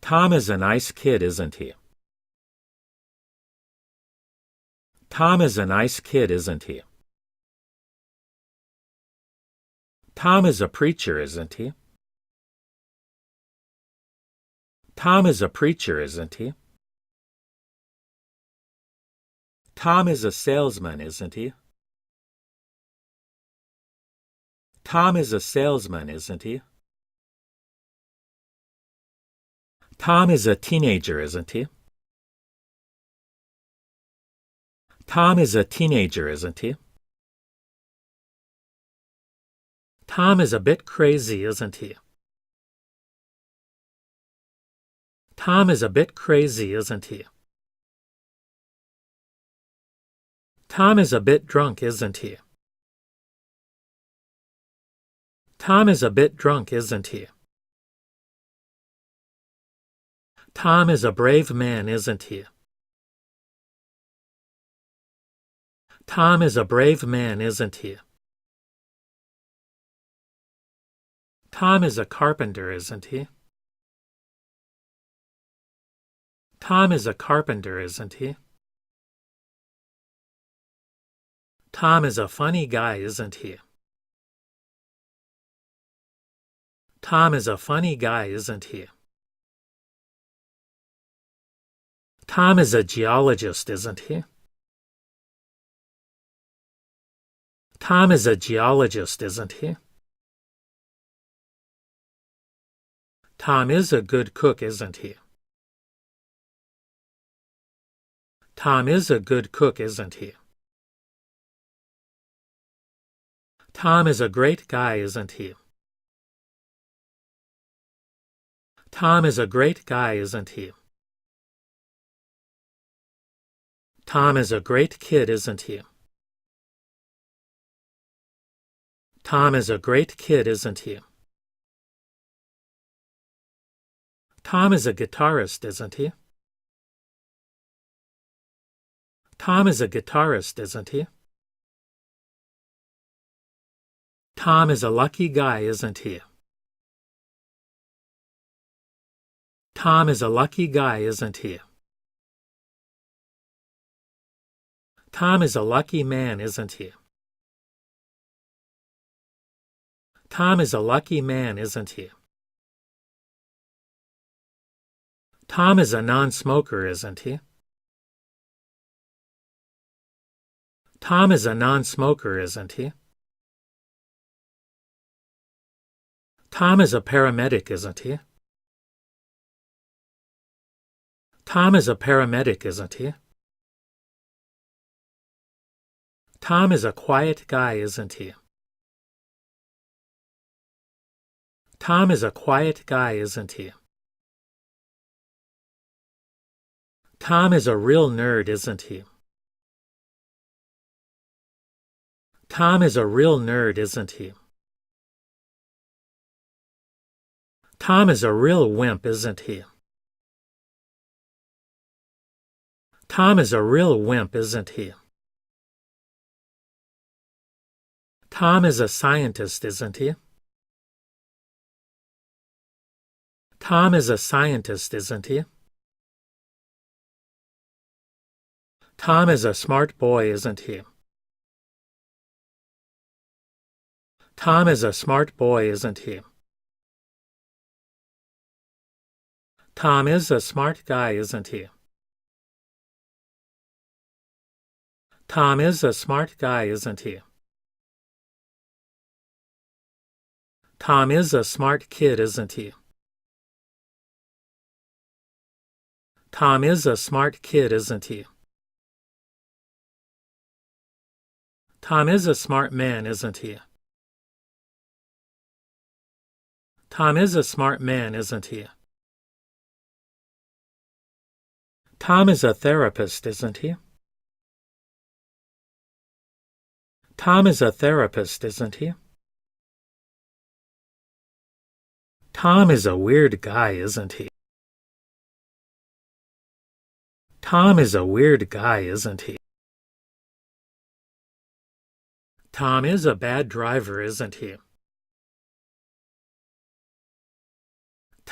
Tom is a nice kid, isn't he? Tom is a nice kid, isn't he? Tom is a preacher, isn't he? Tom is a preacher, isn't he? Tom is a salesman, isn't he? Tom is a salesman, isn't he? Tom is a teenager, isn't he? Tom is a teenager, isn't he? Tom is a bit crazy, isn't he? Tom is a bit crazy, isn't he? Tom is a bit drunk, isn't he? Tom is a bit drunk, isn't he? Tom is a brave man, isn't he? Tom is a brave man, isn't he? Tom is a carpenter, isn't he? Tom is a carpenter, isn't he? Tom is a funny guy, isn't he? Tom is a funny guy, isn't he? Tom is a geologist, isn't he? Tom is a geologist, isn't he? Tom is a good cook, isn't he? Tom is a good cook, isn't he? Tom is a great guy, isn't he? Tom is a great guy, isn't he? Tom is a great kid, isn't he? Tom is a great kid, isn't he? Tom is a guitarist, isn't he? Tom is a guitarist, isn't he? Tom is a lucky guy, isn't he? Tom is a lucky guy, isn't he? Tom is a lucky man, isn't he? Tom is a lucky man, isn't he? Tom is a non-smoker, isn't he? Tom is a non-smoker, isn't he? Tom is a paramedic, isn't he? Tom is a paramedic, isn't he? Tom is a quiet guy, isn't he? Tom is a quiet guy, isn't he? Tom is a real nerd, isn't he? Tom is a real nerd, isn't he? Tom is a real wimp, isn't he? Tom is a real wimp, isn't he? Tom is a scientist, isn't he? Tom is a scientist, isn't he? Tom is a smart boy, isn't he? Tom is a smart boy, isn't he? Tom is a smart guy, isn't he? Tom is a smart guy, isn't he? Tom is a smart kid, isn't he? Tom is a smart kid, isn't he? Tom is a smart man, isn't he? Tom is a smart man, isn't he? Tom is a therapist, isn't he? Tom is a therapist, isn't he? Tom is a weird guy, isn't he? Tom is a weird guy, isn't he? Tom is a bad driver, isn't he?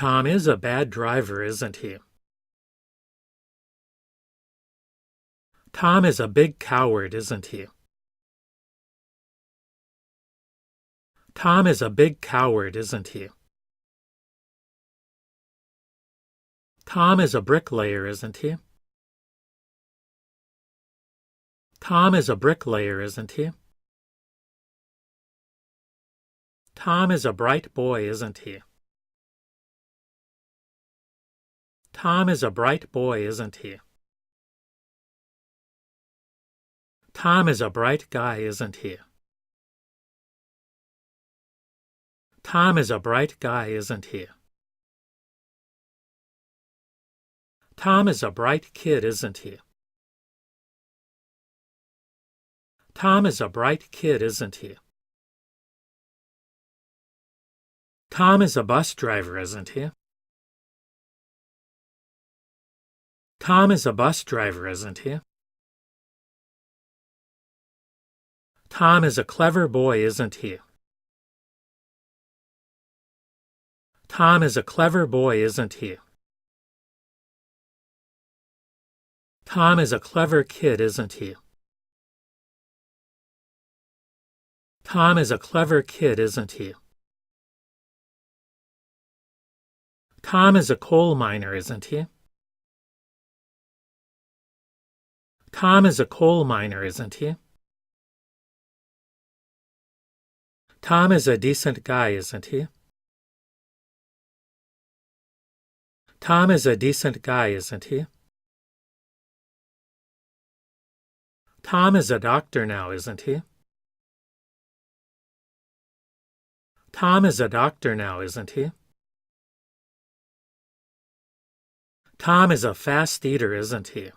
Tom is a bad driver, isn't he? Tom is a big coward, isn't he? Tom is a big coward, isn't he? Tom is a bricklayer, isn't he? Tom is a bricklayer, isn't he? Tom is a bright boy, isn't he? Tom is a bright boy, isn't he? Tom is a bright guy, isn't he? Tom is a bright guy, isn't he? Tom is a bright kid, isn't he? Tom is a bright kid, isn't he? Tom is a bus driver, isn't he? Tom is a bus driver, isn't he? Tom is a clever boy, isn't he? Tom is a clever boy, isn't he? Tom is a clever kid, isn't he? Tom is a clever kid, isn't he? Tom is a coal miner, isn't he? Tom is a coal miner, isn't he? Tom is a decent guy, isn't he? Tom is a decent guy, isn't he? Tom is a doctor now, isn't he? Tom is a doctor now, isn't he? Tom is a fast eater, isn't he?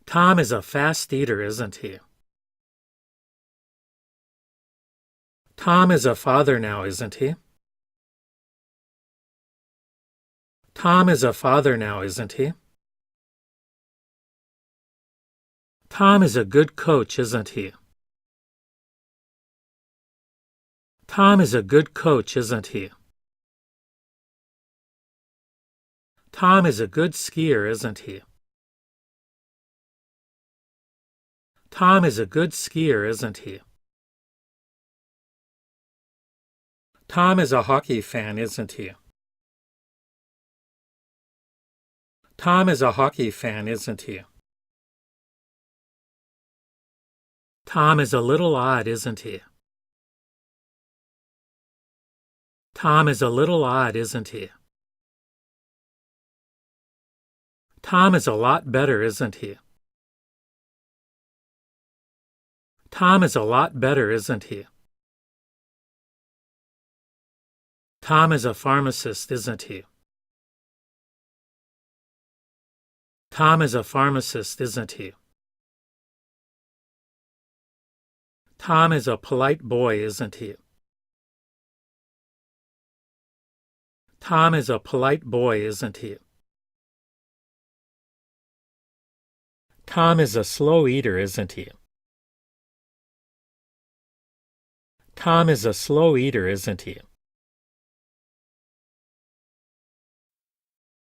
Tom is a fast eater, isn't he? Tom is a father now, isn't he? Tom is a father now, isn't he? Tom is a good coach, isn't he? Tom is a good coach, isn't he? Tom is a good skier, isn't he? Tom is a good skier, isn't he? Tom is a hockey fan, isn't he? Tom is a hockey fan, isn't he? Tom is a little odd, isn't he? Tom is a little odd, isn't he? Tom is a lot better, isn't he? Tom is a lot better, isn't he? Tom is a pharmacist, isn't he? Tom is a pharmacist, isn't he? Tom is a polite boy, isn't he? Tom is a polite boy, isn't he? Tom is a slow eater, isn't he? Tom is a slow eater, isn't he?